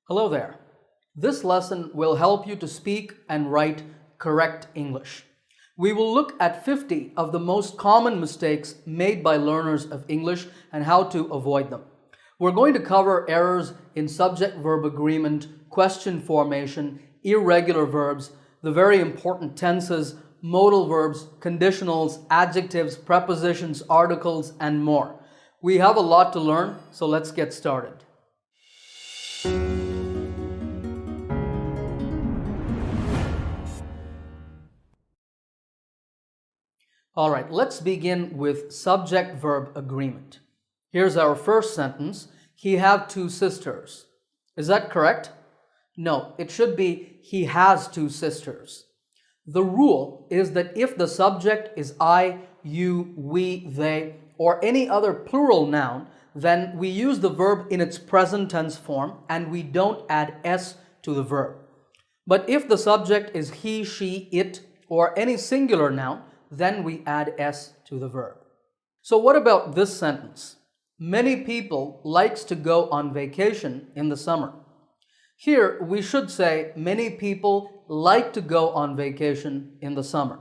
Hello there. This lesson will help you to speak and write correct English. We will look at 50 of the most common mistakes made by learners of English and how to avoid them. We're going to cover errors in subject-verb agreement, question formation, irregular verbs, the very important tenses, modal verbs, conditionals, adjectives, prepositions, articles, and more. We have a lot to learn, so let's get started. All right, let's begin with subject-verb agreement. Here's our first sentence. He have two sisters. Is that correct? No, it should be he has two sisters. The rule is that if the subject is I, you, we, they, or any other plural noun, then we use the verb in its present tense form and we don't add s to the verb. But if the subject is he, she, it, or any singular noun, then we add s to the verb. So what about this sentence? Many people likes to go on vacation in the summer. Here we should say many people like to go on vacation in the summer.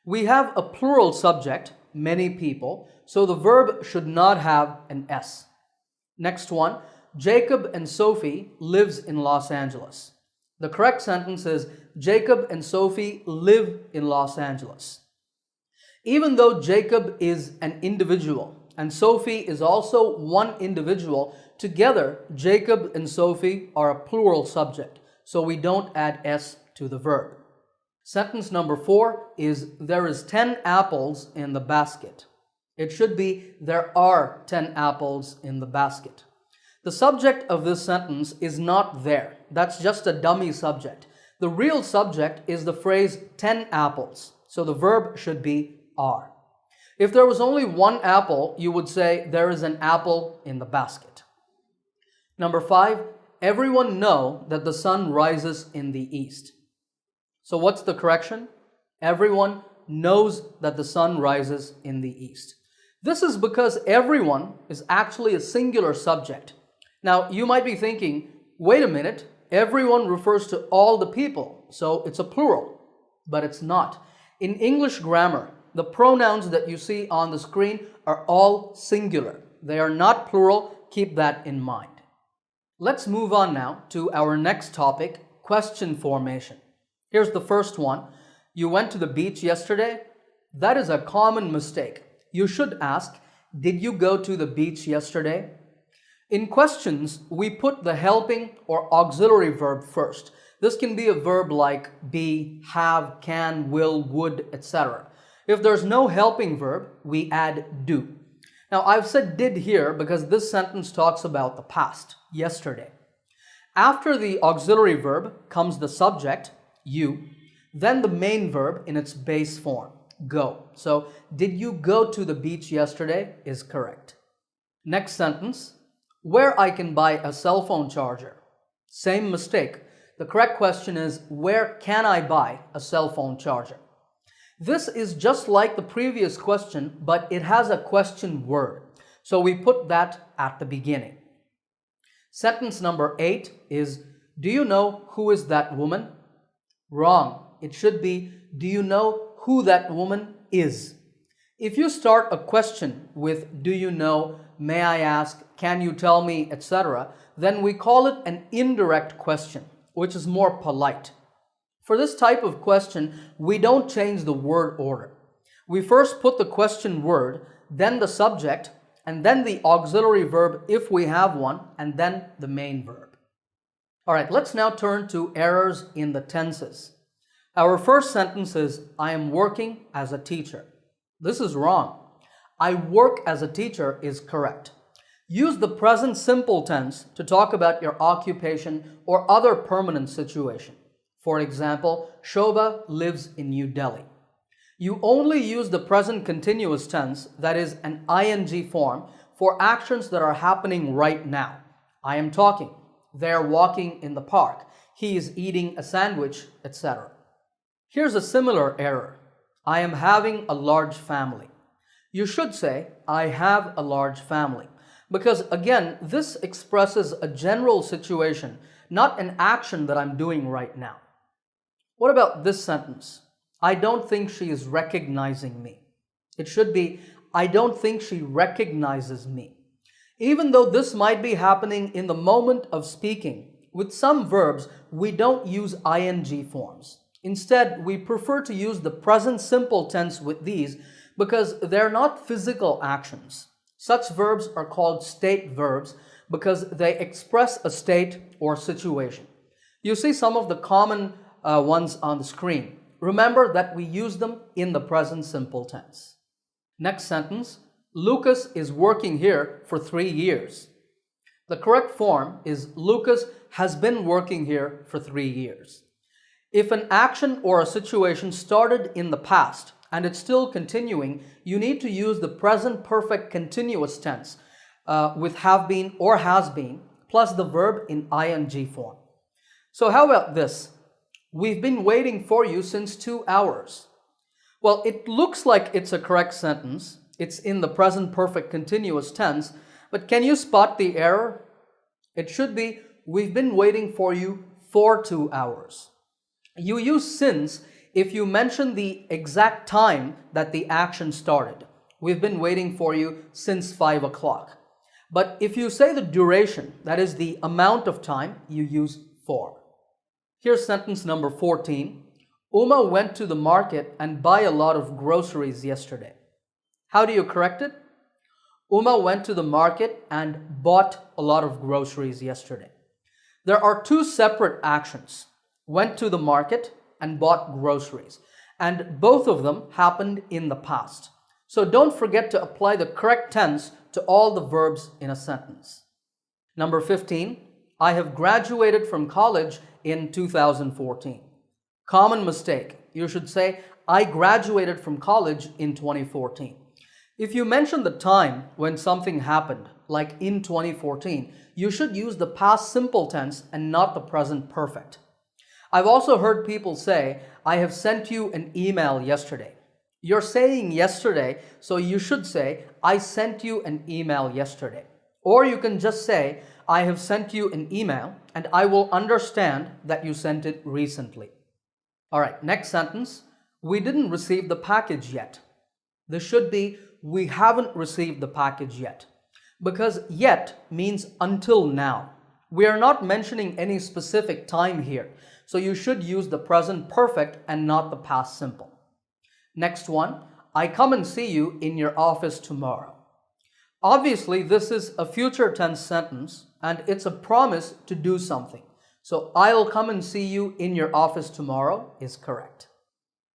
We have a plural subject, many people, so the verb should not have an s. Next one, Jacob and Sophie lives in Los Angeles. The correct sentence is Jacob and Sophie live in Los Angeles. Even though Jacob is an individual and Sophie is also one individual, together Jacob and Sophie are a plural subject, so we don't add s to the verb. Sentence number 4 is there is 10 apples in the basket. It should be there are 10 apples in the basket. The subject of this sentence is not there. That's just a dummy subject. The real subject is the phrase 10 apples, so the verb should be are. If there was only one apple, you would say there is an apple in the basket. Number 5, everyone know that the sun rises in the east. So what's the correction? Everyone knows that the sun rises in the east. This is because everyone is actually a singular subject. Now you might be thinking, wait a minute, everyone refers to all the people, so it's a plural, but it's not. In English grammar, the pronouns that you see on the screen are all singular. They are not plural. Keep that in mind. Let's move on now to our next topic, question formation. Here's the first one. You went to the beach yesterday? That is a common mistake. You should ask, did you go to the beach yesterday? In questions, we put the helping or auxiliary verb first. This can be a verb like be, have, can, will, would, etc. If there's no helping verb, we add do. Now, I've said did here because this sentence talks about the past, yesterday. After the auxiliary verb comes the subject, you, then the main verb in its base form, go. So, did you go to the beach yesterday is correct. Next sentence, where I can buy a cell phone charger. Same mistake. The correct question is, where can I buy a cell phone charger? This is just like the previous question, but it has a question word. So we put that at the beginning. Sentence number 8 is, do you know who is that woman? Wrong. It should be, do you know who that woman is? If you start a question with, do you know, may I ask, can you tell me, etc., then we call it an indirect question, which is more polite. For this type of question, we don't change the word order. We first put the question word, then the subject, and then the auxiliary verb if we have one, and then the main verb. All right, let's now turn to errors in the tenses. Our first sentence is, I am working as a teacher. This is wrong. I work as a teacher is correct. Use the present simple tense to talk about your occupation or other permanent situation. For example, Shobha lives in New Delhi. You only use the present continuous tense, that is an ing form, for actions that are happening right now. I am talking. They are walking in the park. He is eating a sandwich, etc. Here's a similar error. I am having a large family. You should say, I have a large family. Because again, this expresses a general situation, not an action that I'm doing right now. What about this sentence? I don't think she is recognizing me. It should be, I don't think she recognizes me. Even though this might be happening in the moment of speaking, with some verbs, we don't use ing forms. Instead, we prefer to use the present simple tense with these because they're not physical actions. Such verbs are called state verbs because they express a state or situation. You see some of the common ones on the screen. Remember that we use them in the present simple tense. Next sentence, Lucas is working here for 3 years. The correct form is Lucas has been working here for 3 years. If an action or a situation started in the past and it's still continuing, you need to use the present perfect continuous tense with have been or has been plus the verb in ing form. So how about this? We've been waiting for you since 2 hours. Well, it looks like it's a correct sentence. It's in the present perfect continuous tense, but can you spot the error? It should be, we've been waiting for you for 2 hours. You use since if you mention the exact time that the action started. We've been waiting for you since 5 o'clock. But if you say the duration, that is the amount of time, you use for. Here's sentence number 14. Uma went to the market and buy a lot of groceries yesterday. How do you correct it? Uma went to the market and bought a lot of groceries yesterday. There are 2 separate actions. Went to the market and bought groceries. And both of them happened in the past. So don't forget to apply the correct tense to all the verbs in a sentence. Number 15. I have graduated from college in 2014. Common mistake. You should say, I graduated from college in 2014. If you mention the time when something happened, like in 2014, you should use the past simple tense and not the present perfect. I've also heard people say, I have sent you an email yesterday. You're saying yesterday, so you should say, I sent you an email yesterday. Or you can just say, I have sent you an email, and I will understand that you sent it recently. All right, next sentence. We didn't receive the package yet. This should be, we haven't received the package yet. Because yet means until now. We are not mentioning any specific time here. So you should use the present perfect and not the past simple. Next one, I come and see you in your office tomorrow. Obviously, this is a future tense sentence and it's a promise to do something. So I'll come and see you in your office tomorrow is correct.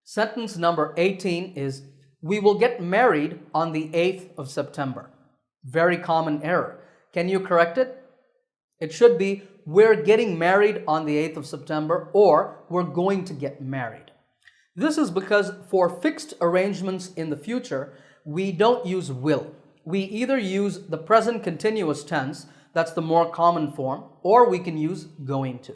Sentence number 18 is, we will get married on the 8th of September. Very common error. Can you correct it? It should be, we're getting married on the 8th of September or we're going to get married. This is because for fixed arrangements in the future, we don't use will. We either use the present continuous tense, that's the more common form, or we can use going to.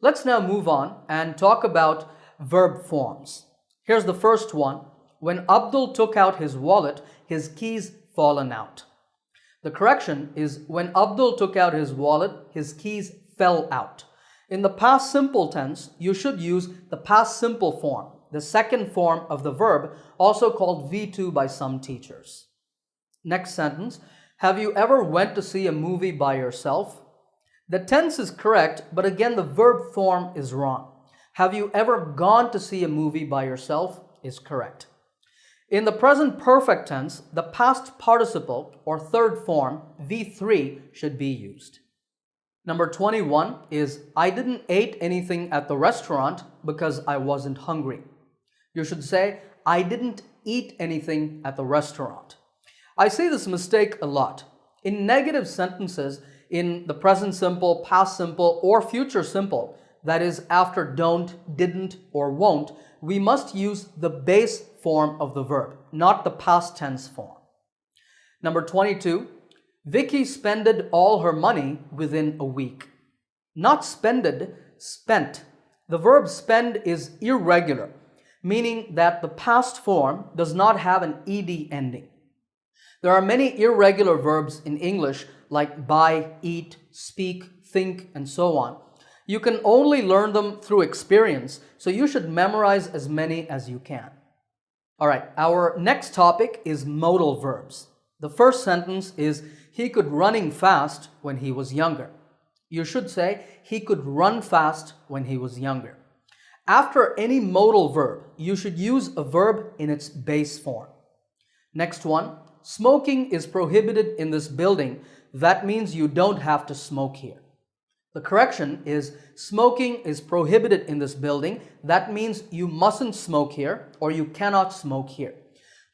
Let's now move on and talk about verb forms. Here's the first one. When Abdul took out his wallet, his keys fallen out. The correction is when Abdul took out his wallet, his keys fell out. In the past simple tense, you should use the past simple form, the second form of the verb, also called V2 by some teachers. Next sentence, have you ever went to see a movie by yourself? The tense is correct, but again the verb form is wrong. Have you ever gone to see a movie by yourself is correct. In the present perfect tense, the past participle or third form, V3, should be used. Number 21 is, I didn't eat anything at the restaurant because I wasn't hungry. You should say, I didn't eat anything at the restaurant. I see this mistake a lot. In negative sentences, in the present simple, past simple, or future simple, that is after don't, didn't, or won't, we must use the base form of the verb, not the past tense form. Number 22, Vicky spended all her money within a week. Not spended, spent. The verb spend is irregular, meaning that the past form does not have an ed ending. There are many irregular verbs in English like buy, eat, speak, think, and so on. You can only learn them through experience, so you should memorize as many as you can. All right, our next topic is modal verbs. The first sentence is, he could running fast when he was younger. You should say, he could run fast when he was younger. After any modal verb, you should use a verb in its base form. Next one, smoking is prohibited in this building. That means you don't have to smoke here. The correction is, smoking is prohibited in this building. That means you mustn't smoke here or you cannot smoke here.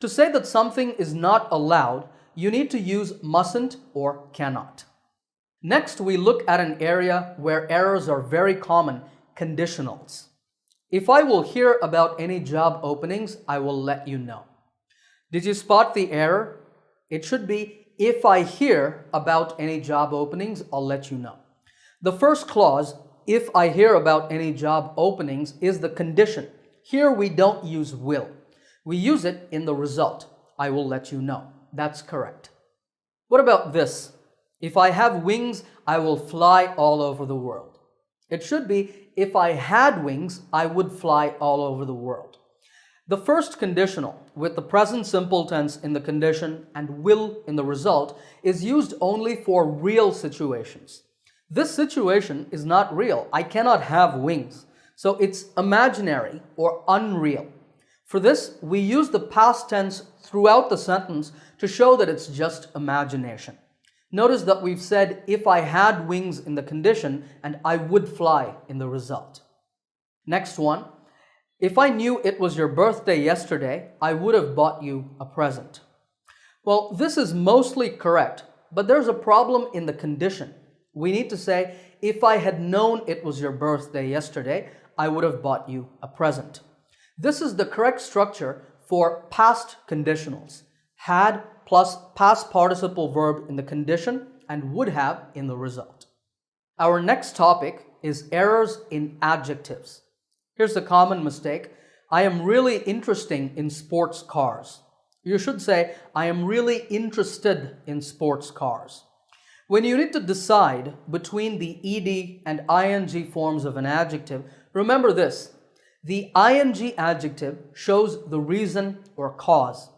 To say that something is not allowed, you need to use mustn't or cannot. Next, we look at an area where errors are very common, conditionals. If I will hear about any job openings, I will let you know. Did you spot the error? It should be, if I hear about any job openings, I'll let you know. The first clause, if I hear about any job openings, is the condition. Here we don't use will. We use it in the result. I will let you know. That's correct. What about this? If I have wings, I will fly all over the world. It should be, if I had wings, I would fly all over the world. The first conditional, with the present simple tense in the condition and will in the result, is used only for real situations. This situation is not real. I cannot have wings. So it's imaginary or unreal. For this, we use the past tense throughout the sentence to show that it's just imagination. Notice that we've said, if I had wings in the condition and I would fly in the result. Next one, if I knew it was your birthday yesterday, I would have bought you a present. Well, this is mostly correct, but there's a problem in the condition. We need to say, if I had known it was your birthday yesterday, I would have bought you a present. This is the correct structure for past conditionals. Had plus past participle verb in the condition and would have in the result. Our next topic is errors in adjectives. Here's a common mistake. I am really interested in sports cars. You should say, I am really interested in sports cars. When you need to decide between the ed and ing forms of an adjective, remember this. The ing adjective shows the reason or cause.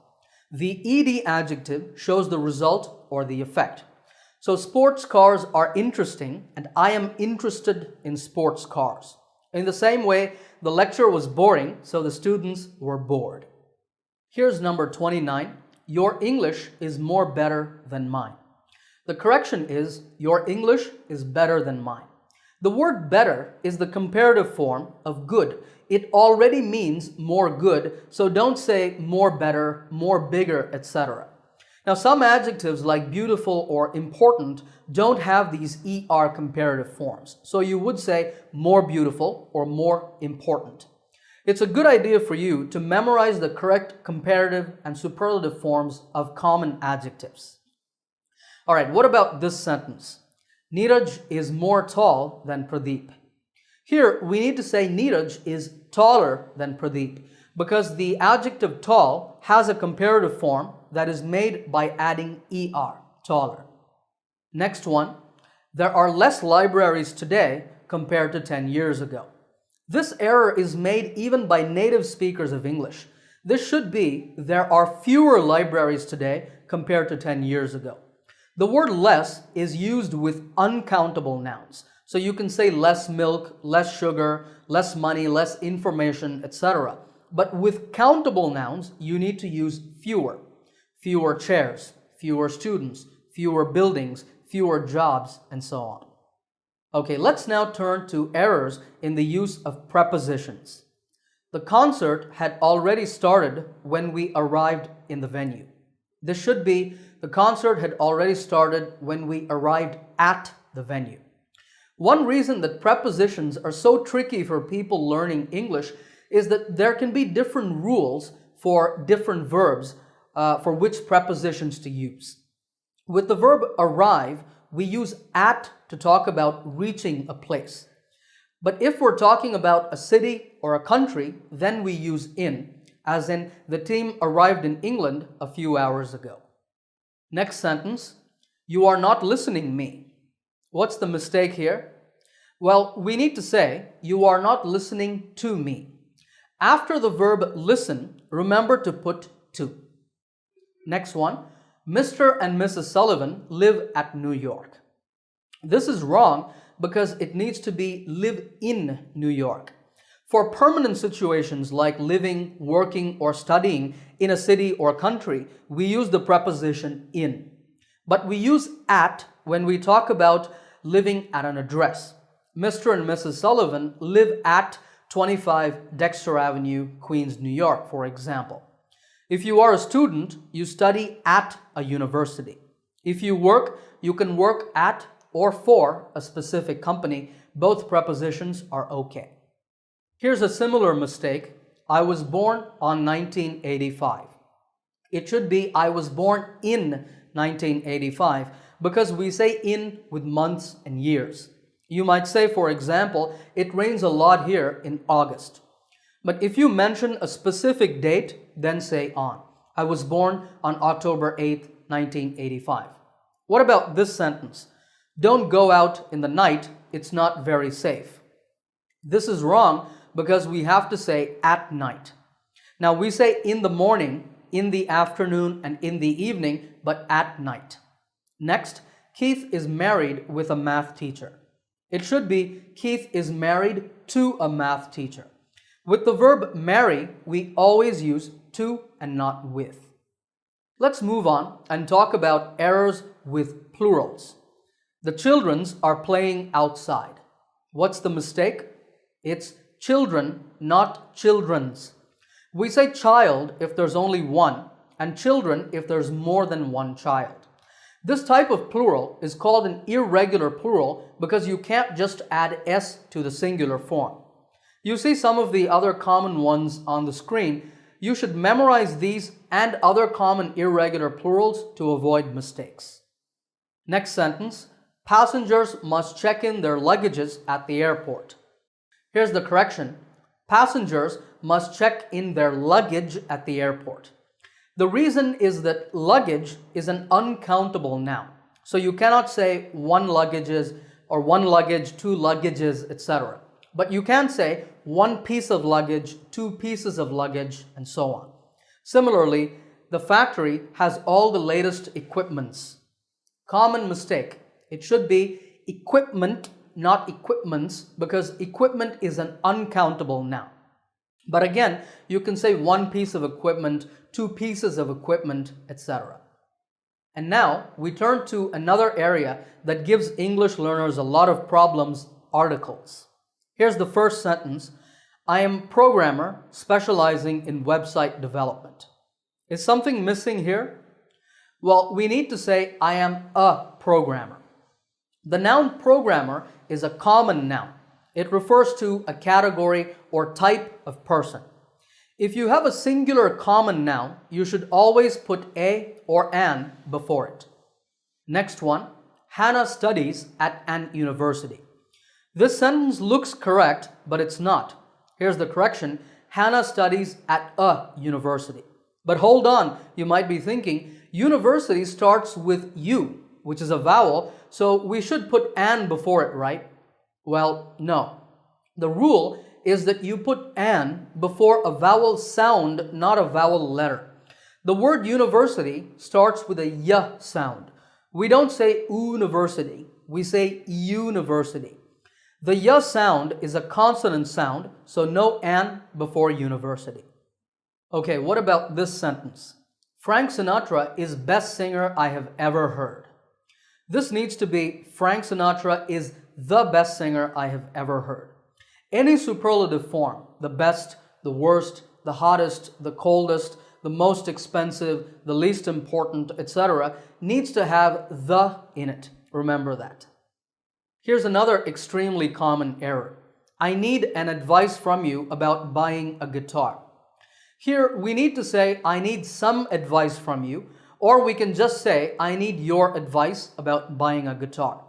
The ed adjective shows the result or the effect. So sports cars are interesting and I am interested in sports cars. In the same way, the lecture was boring, so the students were bored. Here's number 29. Your English is more better than mine. The correction is, your English is better than mine. The word better is the comparative form of good. It already means more good, so don't say more better, more bigger, etc. Now, some adjectives like beautiful or important don't have these ER comparative forms, so you would say more beautiful or more important. It's a good idea for you to memorize the correct comparative and superlative forms of common adjectives. All right, what about this sentence? Neeraj is more tall than Pradeep. Here, we need to say Neeraj is taller than Pradeep because the adjective tall has a comparative form that is made by adding ER, taller. Next one, there are less libraries today compared to 10 years ago. This error is made even by native speakers of English. This should be, there are fewer libraries today compared to 10 years ago. The word less is used with uncountable nouns. So you can say less milk, less sugar, less money, less information, etc. But with countable nouns, you need to use fewer. Fewer chairs, fewer students, fewer buildings, fewer jobs, and so on. Okay, let's now turn to errors in the use of prepositions. The concert had already started when we arrived in the venue. This should be, the concert had already started when we arrived at the venue. One reason that prepositions are so tricky for people learning English is that there can be different rules for different verbs for which prepositions to use. With the verb arrive, we use at to talk about reaching a place. But if we're talking about a city or a country, then we use in, as in the team arrived in England a few hours ago. Next sentence, you are not listening me. What's the mistake here? Well, we need to say, you are not listening to me. After the verb listen, remember to put to. Next one, Mr. and Mrs. Sullivan live at New York. This is wrong because it needs to be live in New York. For permanent situations like living, working, or studying in a city or country, we use the preposition in. But we use at when we talk about living at an address. Mr. and Mrs. Sullivan live at 25 Dexter Avenue, Queens, New York, for example. If you are a student, you study at a university. If you work, you can work at or for a specific company. Both prepositions are okay. Here's a similar mistake. I was born on 1985. It should be I was born in 1985 because we say in with months and years. You might say, for example, it rains a lot here in August. But if you mention a specific date, then say on. I was born on October 8th, 1985. What about this sentence? Don't go out in the night, it's not very safe. This is wrong because we have to say at night. Now we say in the morning, in the afternoon, and in the evening, but at night. Next, Keith is married with a math teacher. It should be Keith is married to a math teacher. With the verb marry, we always use to and not with. Let's move on and talk about errors with plurals. The childrens are playing outside. What's the mistake? It's children, not children's. We say child if there's only one, and children if there's more than one child. This type of plural is called an irregular plural because you can't just add s to the singular form. You see some of the other common ones on the screen. You should memorize these and other common irregular plurals to avoid mistakes. Next sentence, passengers must check in their luggages at the airport. Here's the correction. Passengers must check in their luggage at the airport. The reason is that luggage is an uncountable noun. So you cannot say one luggages or one luggage, two luggages, etc. But you can say one piece of luggage, two pieces of luggage, and so on. Similarly, the factory has all the latest equipments. Common mistake. It should be equipment, not equipments, because equipment is an uncountable noun. But again, you can say one piece of equipment, two pieces of equipment, etc. And now we turn to another area that gives English learners a lot of problems, articles. Here's the first sentence. I am a programmer specializing in website development. Is something missing here? Well, we need to say I am a programmer. The noun programmer is a common noun. It refers to a category or type of person. If you have a singular common noun, you should always put a or an before it. Next one, Hannah studies at an university. This sentence looks correct, but it's not. Here's the correction. Hannah studies at a university. But hold on, you might be thinking, university starts with U, which is a vowel, so we should put an before it, right? Well, no. The rule is that you put an before a vowel sound, not a vowel letter. The word university starts with a y sound. We don't say university, we say university. The y sound is a consonant sound, so no an before university. Okay, what about this sentence? Frank Sinatra is best singer I have ever heard. This needs to be Frank Sinatra is the best singer I have ever heard. Any superlative form, the best, the worst, the hottest, the coldest, the most expensive, the least important, etc., needs to have the in it. Remember that. Here's another extremely common error. I need an advice from you about buying a guitar. Here we need to say I need some advice from you, or we can just say I need your advice about buying a guitar.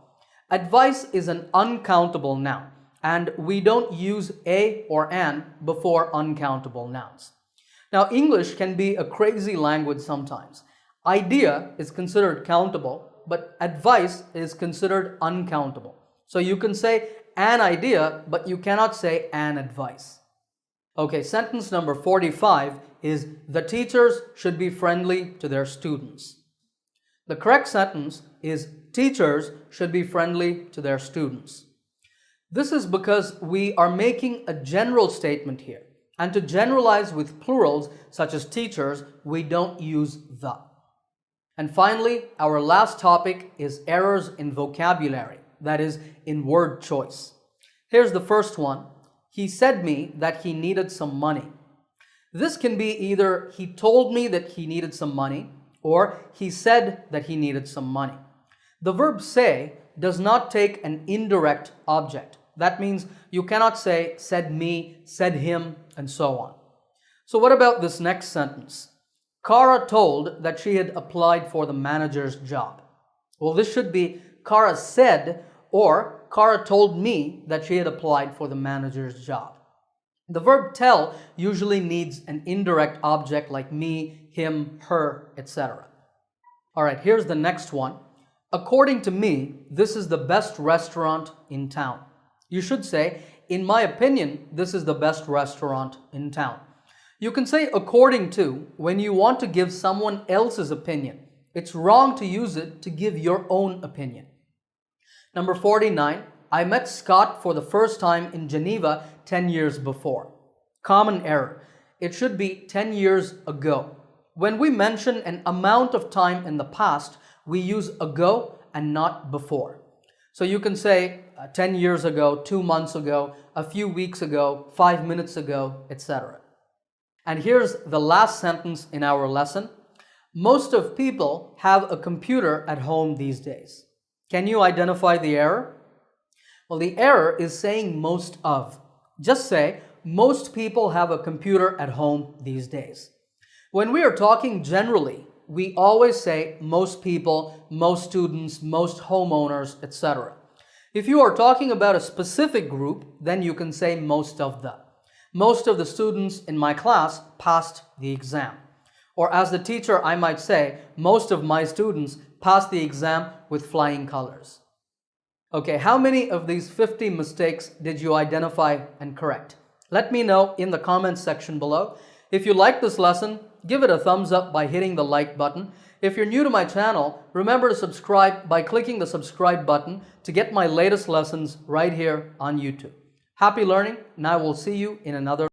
Advice is an uncountable noun, and we don't use a or an before uncountable nouns. Now, English can be a crazy language sometimes. Idea is considered countable, but advice is considered uncountable. So you can say an idea, but you cannot say an advice. Okay, sentence number 45 is the teachers should be friendly to their students. The correct sentence is teachers should be friendly to their students. This is because we are making a general statement here. And to generalize with plurals such as teachers, we don't use the. And finally, our last topic is errors in vocabulary, that is, in word choice. Here's the first one. He said me that he needed some money. This can be either he told me that he needed some money or he said that he needed some money. The verb say does not take an indirect object. That means you cannot say said me, said him, and so on. So what about this next sentence? Kara told that she had applied for the manager's job. Well, this should be Kara said or Kara told me that she had applied for the manager's job. The verb tell usually needs an indirect object like me, him, her, etc. All right, here's the next one. According to me, this is the best restaurant in town. You should say, in my opinion, this is the best restaurant in town. You can say according to when you want to give someone else's opinion. It's wrong to use it to give your own opinion. Number 49, I met Scott for the first time in Geneva 10 years before. Common error. It should be 10 years ago. When we mention an amount of time in the past, we use ago and not before. So you can say 10 years ago, 2 months ago, a few weeks ago, 5 minutes ago, etc. And here's the last sentence in our lesson. Most of people have a computer at home these days. Can you identify the error? Well, the error is saying most of. Just say, most people have a computer at home these days. When we are talking generally, we always say most people, most students, most homeowners, etc. If you are talking about a specific group, then you can say most of the. Most of the students in my class passed the exam. Or as the teacher, I might say, most of my students passed the exam with flying colors. Okay, how many of these 50 mistakes did you identify and correct? Let me know in the comments section below. If you like this lesson, give it a thumbs up by hitting the like button. If you're new to my channel, remember to subscribe by clicking the subscribe button to get my latest lessons right here on YouTube. Happy learning, and I will see you in another